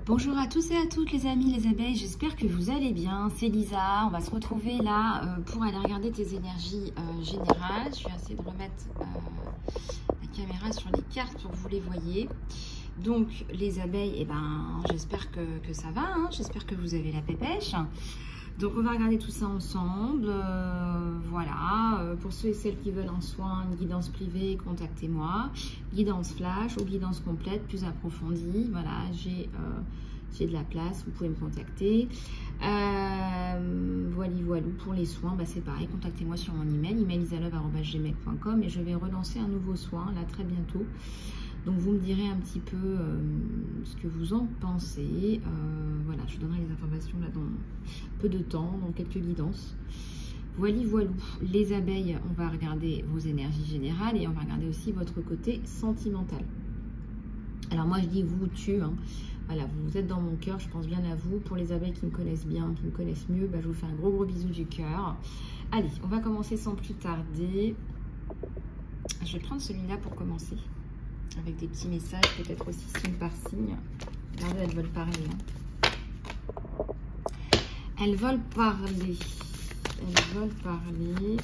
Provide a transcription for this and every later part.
Bonjour à tous et à toutes les amis, les abeilles, j'espère que vous allez bien. C'est Lisa, on va se retrouver là pour aller regarder tes énergies générales. Je vais essayer de remettre la caméra sur les cartes pour que vous les voyez. Donc les abeilles, eh ben, j'espère que ça va, hein, j'espère que vous avez la pépèche. Donc on va regarder tout ça ensemble, voilà, pour ceux et celles qui veulent un soin, une guidance privée, contactez-moi, guidance flash ou guidance complète plus approfondie, voilà, j'ai de la place, vous pouvez me contacter, voilà, pour les soins, bah, c'est pareil, contactez-moi sur mon email, emailisalove@gmail.com et je vais relancer un nouveau soin, là, très bientôt. Donc vous me direz un petit peu ce que vous en pensez. Voilà, je vous donnerai les informations là dans peu de temps, dans quelques guidances. Voilou, les abeilles, on va regarder vos énergies générales et on va regarder aussi votre côté sentimental. Alors moi je dis vous, tu, hein. Voilà, vous êtes dans mon cœur, je pense bien à vous. Pour les abeilles qui me connaissent bien, qui me connaissent mieux, bah, je vous fais un gros bisou du cœur. Allez, on va commencer sans plus tarder. Je vais prendre celui-là pour commencer. Avec des petits messages, peut-être aussi signe par signe. Regardez, elles veulent parler. Hein. Elles veulent parler. Elles veulent parler.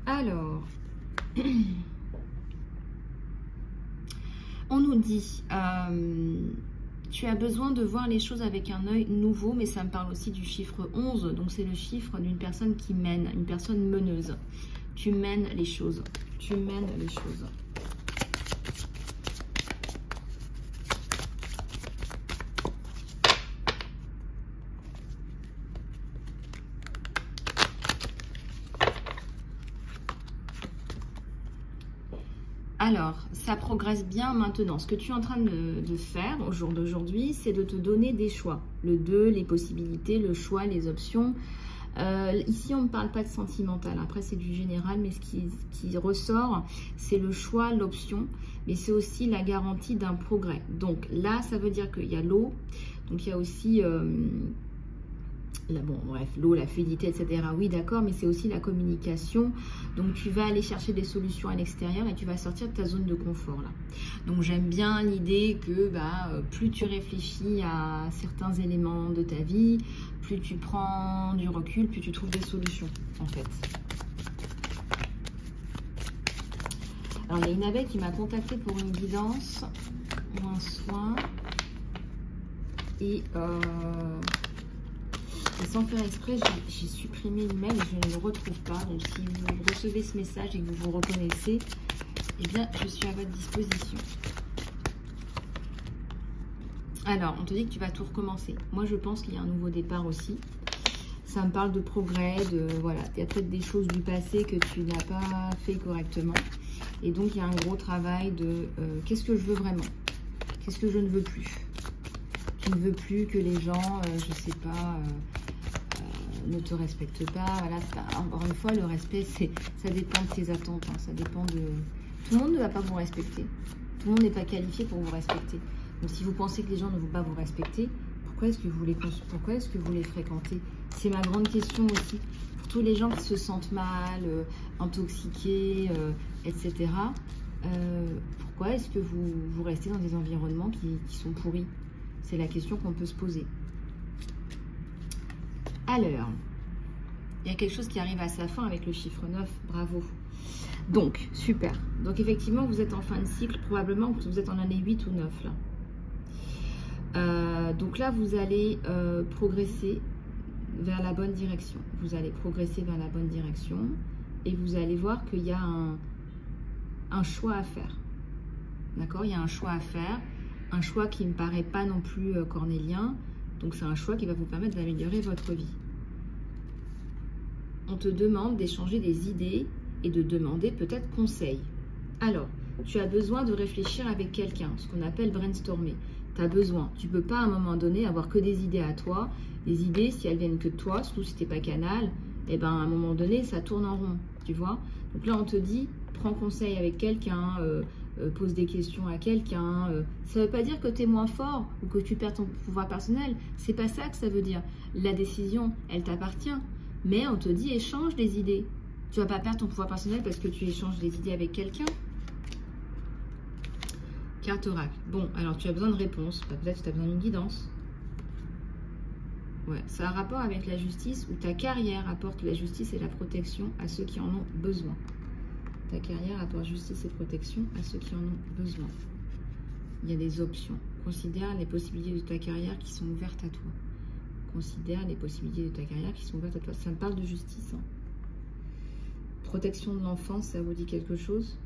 Alors, on nous dit... tu as besoin de voir les choses avec un œil nouveau, mais ça me parle aussi du chiffre 11. Donc, c'est le chiffre d'une personne qui mène, une personne meneuse. Tu mènes les choses. Tu mènes les choses. Alors, ça progresse bien maintenant. Ce que tu es en train de faire au jour d'aujourd'hui, c'est de te donner des choix. Le 2, les possibilités, le choix, les options. Ici, on ne parle pas de sentimental. Après, c'est du général, mais ce qui ressort, c'est le choix, l'option. Mais c'est aussi la garantie d'un progrès. Donc là, ça veut dire qu'il y a l'eau. Donc, il y a aussi... bon, bref, l'eau, la fluidité, etc. Oui, d'accord, mais c'est aussi la communication. Donc, tu vas aller chercher des solutions à l'extérieur et tu vas sortir de ta zone de confort, là. Donc, j'aime bien l'idée que plus tu réfléchis à certains éléments de ta vie, plus tu prends du recul, plus tu trouves des solutions, en fait. Alors, il y a une abeille qui m'a contactée pour une guidance ou un soin. Et... Et sans faire exprès, j'ai supprimé l'email et je ne le retrouve pas. Donc, si vous recevez ce message et que vous vous reconnaissez, eh bien, je suis à votre disposition. Alors, on te dit que tu vas tout recommencer. Moi, je pense qu'il y a un nouveau départ aussi. Ça me parle de progrès, voilà. Il y a peut-être des choses du passé que tu n'as pas fait correctement. Et donc, il y a un gros travail de qu'est-ce que je veux vraiment? Qu'est-ce que je ne veux plus? Tu ne veux plus que les gens, je sais pas... ne te respecte pas, voilà, encore une fois, le respect, ça dépend de tes attentes, hein, ça dépend de... Tout le monde ne va pas vous respecter, tout le monde n'est pas qualifié pour vous respecter. Donc si vous pensez que les gens ne vont pas vous respecter, pourquoi est-ce que vous les fréquentez? C'est ma grande question aussi, pour tous les gens qui se sentent mal, intoxiqués, etc. Pourquoi est-ce que vous restez dans des environnements qui sont pourris? C'est la question qu'on peut se poser. Alors, il y a quelque chose qui arrive à sa fin avec le chiffre 9, bravo. Donc, super. Donc, effectivement, vous êtes en fin de cycle, probablement que vous êtes en année 8 ou 9, là. Donc là, vous allez progresser vers la bonne direction. Vous allez progresser vers la bonne direction et vous allez voir qu'il y a un choix à faire. D'accord? Il y a un choix à faire, un choix qui ne me paraît pas non plus cornélien. Donc, c'est un choix qui va vous permettre d'améliorer votre vie. On te demande d'échanger des idées et de demander peut-être conseil. Alors, tu as besoin de réfléchir avec quelqu'un, ce qu'on appelle brainstormer. Tu as besoin. Tu ne peux pas à un moment donné avoir que des idées à toi. Les idées, si elles viennent que de toi, surtout si tu n'es pas canal, eh ben, à un moment donné, ça tourne en rond. Tu vois? Donc là, on te dit, prends conseil avec quelqu'un, pose des questions à quelqu'un. Ça ne veut pas dire que tu es moins fort ou que tu perds ton pouvoir personnel. C'est pas ça que ça veut dire. La décision, elle t'appartient. Mais on te dit échange des idées. Tu vas pas perdre ton pouvoir personnel parce que tu échanges des idées avec quelqu'un. Carte oracle. Bon, alors tu as besoin de réponses. Peut-être que tu as besoin d'une guidance. Ouais, ça a un rapport avec la justice où ta carrière apporte la justice et la protection à ceux qui en ont besoin. Ta carrière apporte justice et protection à ceux qui en ont besoin. Il y a des options. Considère les possibilités de ta carrière qui sont ouvertes à toi. Considère les possibilités de ta carrière qui sont ouvertes à toi. Ça me parle de justice. Hein. Protection de l'enfance, ça vous dit quelque chose?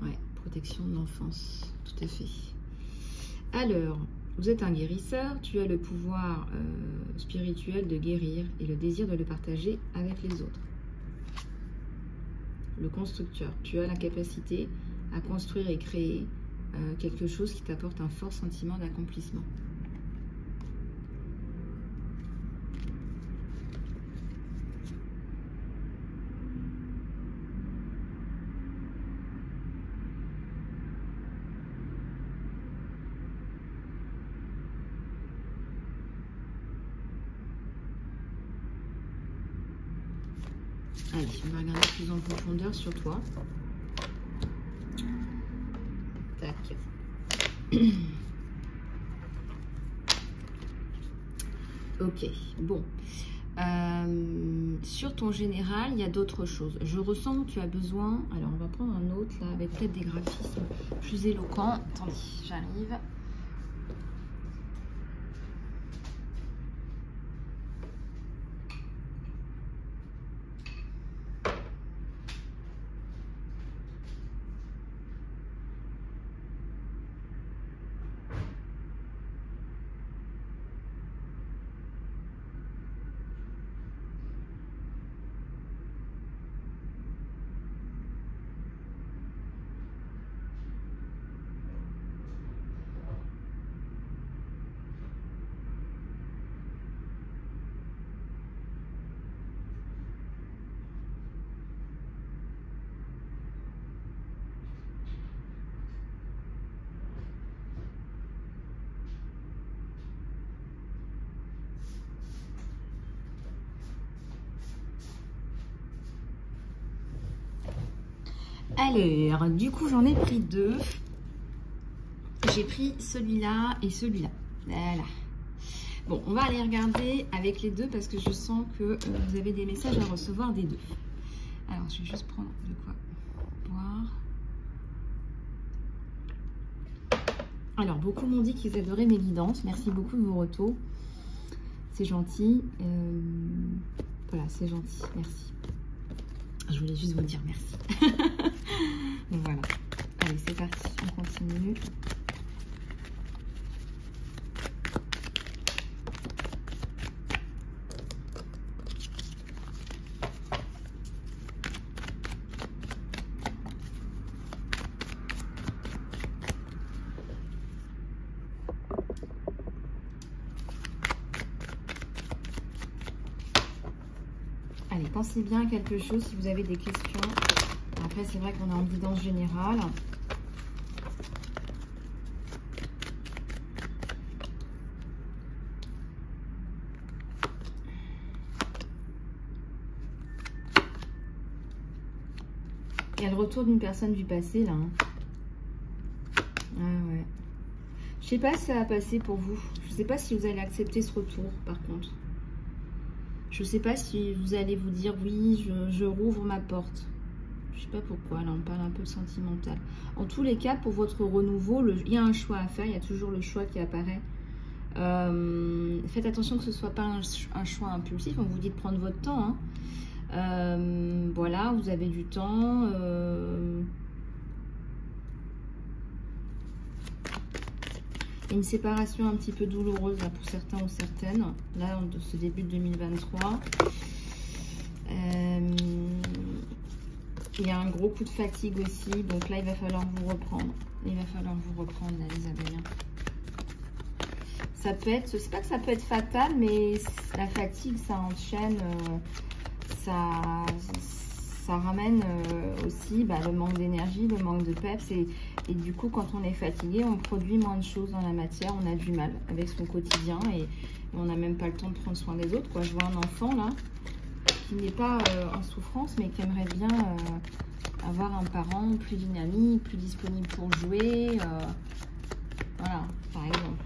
Ouais, protection de l'enfance, tout à fait. Alors, vous êtes un guérisseur, tu as le pouvoir spirituel de guérir et le désir de le partager avec les autres. Le constructeur, tu as la capacité à construire et créer quelque chose qui t'apporte un fort sentiment d'accomplissement. Allez, on va regarder plus en profondeur sur toi. Tac. Ok, bon. Sur ton général, il y a d'autres choses. Je ressens que tu as besoin... Alors, on va prendre un autre, là, avec peut-être des graphismes plus éloquents. Attendez, j'arrive. Alors, du coup, j'en ai pris deux. J'ai pris celui-là et celui-là. Voilà. Bon, on va aller regarder avec les deux parce que je sens que vous avez des messages à recevoir des deux. Alors, je vais juste prendre de quoi boire. Alors, beaucoup m'ont dit qu'ils adoraient mes guidances. Merci beaucoup de vos retours. C'est gentil. Voilà, c'est gentil. Merci. Je voulais juste vous dire merci. Donc voilà. Allez, c'est parti. On continue. Allez, pensez bien à quelque chose si vous avez des questions. Après, c'est vrai qu'on est en guidance générale. Il y a le retour d'une personne du passé, là. Hein. Ah ouais. Je sais pas si ça va passer pour vous. Je sais pas si vous allez accepter ce retour, par contre. Je sais pas si vous allez vous dire, oui, je rouvre ma porte. Je sais pas pourquoi, là on parle un peu sentimental. En tous les cas, pour votre renouveau, il y a un choix à faire, il y a toujours le choix qui apparaît. Faites attention que ce ne soit pas un choix impulsif, on vous dit de prendre votre temps. Hein. Voilà, vous avez du temps. Une séparation un petit peu douloureuse là, pour certains ou certaines, là, de ce début de 2023. Il y a un gros coup de fatigue aussi, donc là, il va falloir vous reprendre. Il va falloir vous reprendre, là, les abeilles. Ça peut être, c'est pas que ça peut être fatal, mais la fatigue, ça enchaîne, ça ramène aussi le manque d'énergie, le manque de peps. Et du coup, quand on est fatigué, on produit moins de choses dans la matière. On a du mal avec son quotidien et on n'a même pas le temps de prendre soin des autres, quoi. Je vois un enfant, là, qui n'est pas en souffrance, mais qui aimerait bien avoir un parent plus dynamique, plus disponible pour jouer. Voilà, par exemple.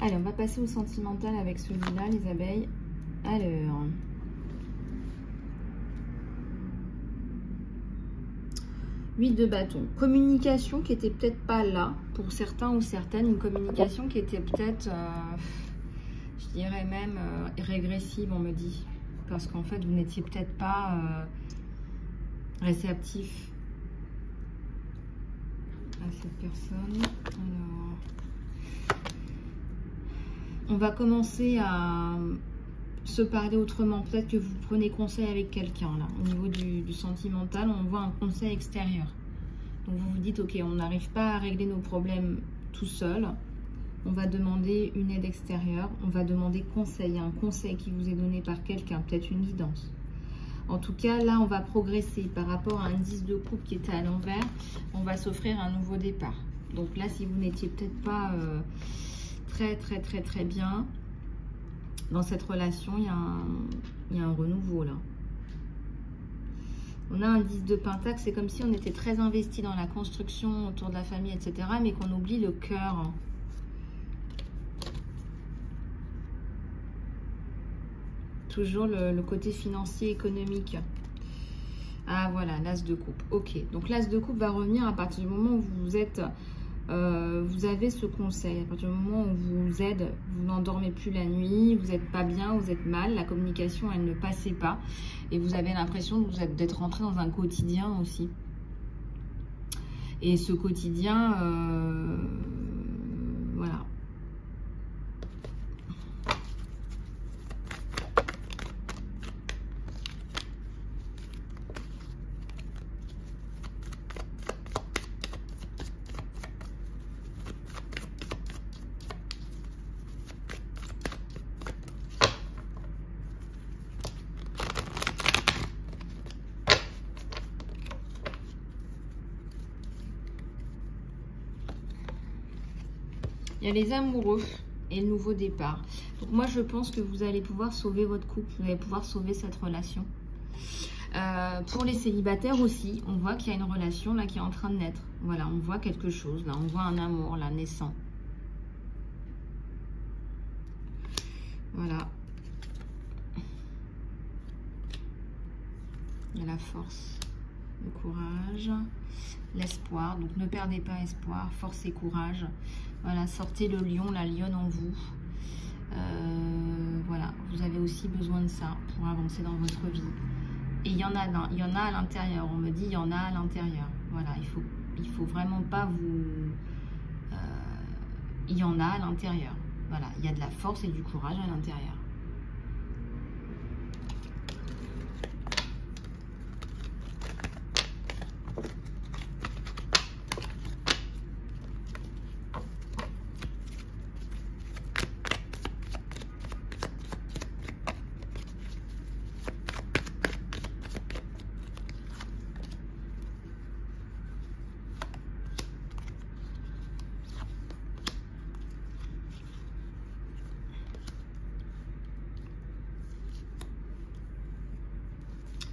Allez, on va passer au sentimental avec celui-là, les abeilles. Alors, huit de bâton. Communication qui était peut-être pas là pour certains ou certaines. Une communication qui était peut-être, je dirais même régressive, on me dit. Parce qu'en fait, vous n'étiez peut-être pas réceptif à cette personne. Alors, on va commencer à se parler autrement. Peut-être que vous prenez conseil avec quelqu'un, là. Au niveau du sentimental, on voit un conseil extérieur. Donc, vous vous dites, ok, on n'arrive pas à régler nos problèmes tout seul. On va demander une aide extérieure. On va demander conseil. Un conseil qui vous est donné par quelqu'un. Peut-être une guidance. En tout cas, là, on va progresser par rapport à un 10 de coupe qui était à l'envers. On va s'offrir un nouveau départ. Donc là, si vous n'étiez peut-être pas très bien dans cette relation, il y a un renouveau là. On a un 10 de pentacle, c'est comme si on était très investi dans la construction autour de la famille, etc. mais qu'on oublie le cœur. Toujours le côté financier, économique. Ah voilà, l'as de coupe. Ok, donc l'as de coupe va revenir à partir du moment où vous êtes... vous avez ce conseil, à partir du moment où vous vous aide, vous n'endormez plus la nuit, vous n'êtes pas bien, vous êtes mal, la communication elle ne passait pas et vous avez l'impression d'être rentré dans un quotidien aussi. Et ce quotidien, voilà. Il y a les amoureux et le nouveau départ. Donc moi, je pense que vous allez pouvoir sauver votre couple. Vous allez pouvoir sauver cette relation. Pour les célibataires aussi, on voit qu'il y a une relation là qui est en train de naître. Voilà, on voit quelque chose. Là, on voit un amour là naissant. Voilà. Il y a la force, le courage, l'espoir. Donc ne perdez pas espoir, force et courage. Voilà, sortez le lion, la lionne en vous. Voilà, vous avez aussi besoin de ça pour avancer dans votre vie. Et il y en a à l'intérieur. On me dit il y en a à l'intérieur. Voilà, il faut vraiment pas vous... il y en a à l'intérieur. Voilà, il y a de la force et du courage à l'intérieur.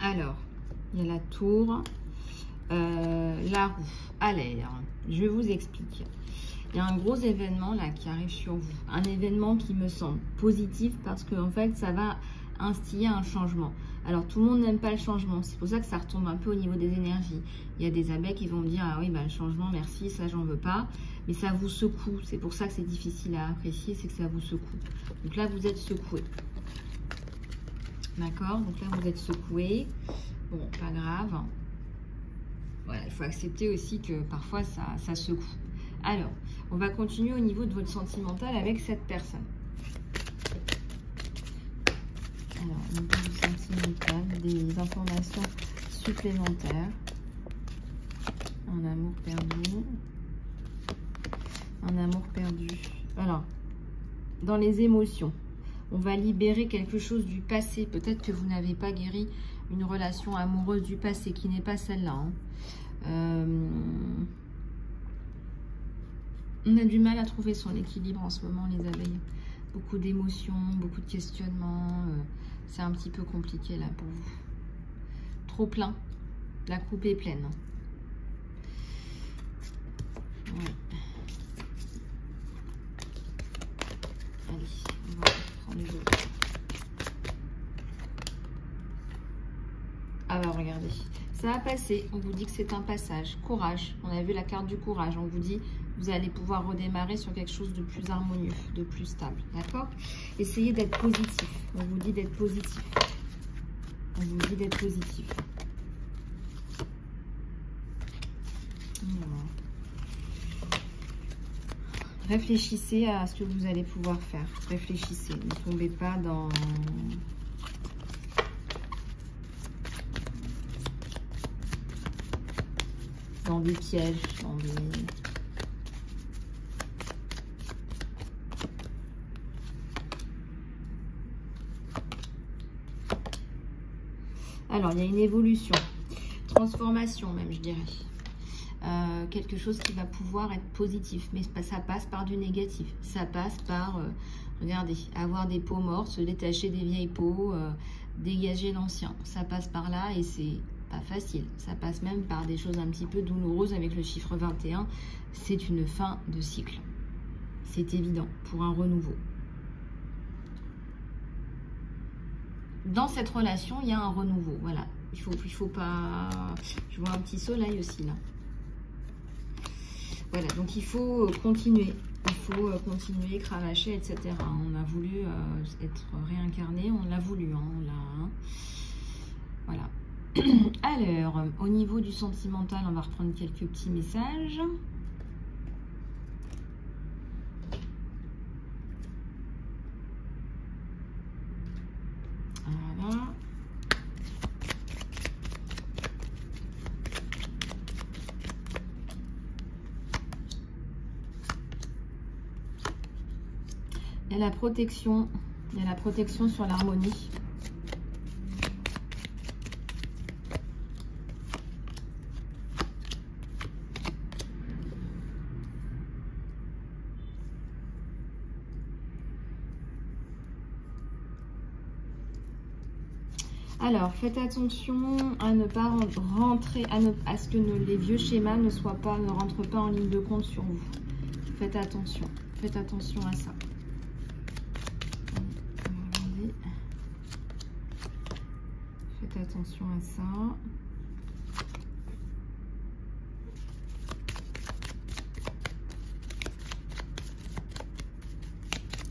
Alors, il y a la tour, la roue, à l'air. Je vous explique. Il y a un gros événement là qui arrive sur vous. Un événement qui me semble positif parce que en fait, ça va instiller un changement. Alors, tout le monde n'aime pas le changement. C'est pour ça que ça retombe un peu au niveau des énergies. Il y a des abeilles qui vont me dire, ah oui, bah, le changement, merci, ça, j'en veux pas. Mais ça vous secoue. C'est pour ça que c'est difficile à apprécier, c'est que ça vous secoue. Donc là, vous êtes secoué. D'accord, donc là vous êtes secoué. Bon, pas grave. Voilà, il faut accepter aussi que parfois ça secoue. Alors, on va continuer au niveau de votre sentimental avec cette personne. Alors, au niveau du sentimental, des informations supplémentaires. Un amour perdu. Un amour perdu. Alors, dans les émotions, on va libérer quelque chose du passé. Peut-être que vous n'avez pas guéri une relation amoureuse du passé qui n'est pas celle-là. Hein. On a du mal à trouver son équilibre en ce moment, les abeilles. Beaucoup d'émotions, beaucoup de questionnements. C'est un petit peu compliqué là pour vous. Trop plein. La coupe est pleine. Ouais. Allez, on va prendre les autres. Ah bah regardez, ça a passé. On vous dit que c'est un passage. Courage. On a vu la carte du courage. On vous dit vous allez pouvoir redémarrer sur quelque chose de plus harmonieux, de plus stable. D'accord? Essayez d'être positif. On vous dit d'être positif. On vous dit d'être positif. Réfléchissez à ce que vous allez pouvoir faire. Réfléchissez. Ne tombez pas dans des pièges, dans des... Alors, il y a une évolution, transformation même, je dirais. Quelque chose qui va pouvoir être positif, mais ça passe par du négatif. Ça passe par, regardez, avoir des peaux mortes, se détacher des vieilles peaux, dégager l'ancien. Ça passe par là et c'est pas facile. Ça passe même par des choses un petit peu douloureuses avec le chiffre 21. C'est une fin de cycle. C'est évident pour un renouveau. Dans cette relation, il y a un renouveau. Voilà. Il faut pas... Je vois un petit soleil aussi là. Voilà, donc il faut continuer. Il faut continuer, cravacher, etc. On a voulu être réincarné, on l'a voulu. Hein, voilà. Alors, au niveau du sentimental, on va reprendre quelques petits messages. Voilà. Il y a la protection. Il y a la protection sur l'harmonie. Alors, faites attention à ne pas rentrer, à ce que les vieux schémas ne rentrent pas en ligne de compte sur vous. Faites attention à ça. Regardez. Faites attention à ça.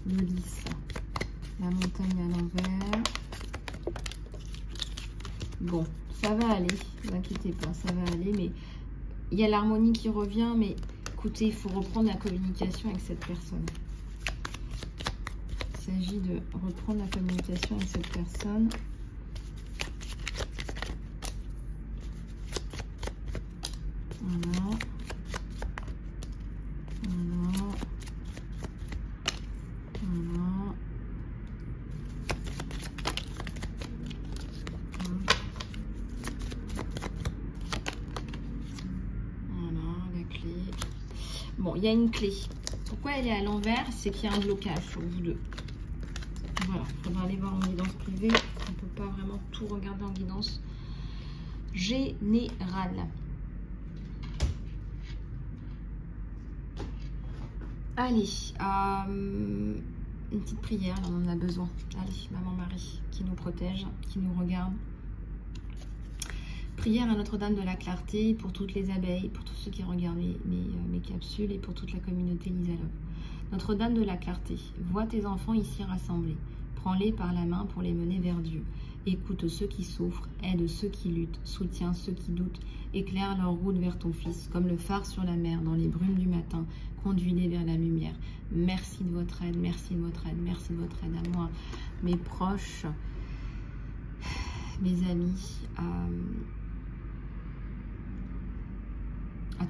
Le 10, la montagne à l'envers. Bon, ça va aller, ne vous inquiétez pas, ça va aller, mais il y a l'harmonie qui revient, mais écoutez, il faut reprendre la communication avec cette personne. Il s'agit de reprendre la communication avec cette personne. Voilà. Voilà. Voilà. Bon, il y a une clé. Pourquoi elle est à l'envers? C'est qu'il y a un blocage sur vous deux. Voilà, il faudra aller voir en guidance privée. On ne peut pas vraiment tout regarder en guidance générale. Allez, une petite prière, on en a besoin. Allez, Maman Marie, qui nous protège, qui nous regarde. Prière à Notre-Dame de la Clarté pour toutes les abeilles, pour tous ceux qui regardent mes capsules et pour toute la communauté Lisa Love. Notre-Dame de la Clarté, vois tes enfants ici rassemblés. Prends-les par la main pour les mener vers Dieu. Écoute ceux qui souffrent, aide ceux qui luttent, soutiens ceux qui doutent, éclaire leur route vers ton Fils, comme le phare sur la mer dans les brumes du matin. Conduis-les vers la lumière. Merci de votre aide, merci de votre aide, merci de votre aide à moi, mes proches, mes amis.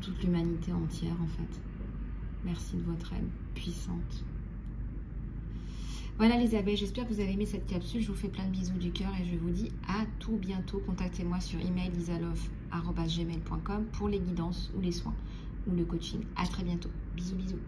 toute l'humanité entière en fait. Merci de votre aide puissante. Voilà les abeilles, j'espère que vous avez aimé cette capsule. Je vous fais plein de bisous du cœur et je vous dis à tout bientôt. Contactez-moi sur email isalove@gmail.com pour les guidances ou les soins ou le coaching. À très bientôt. Bisous bisous.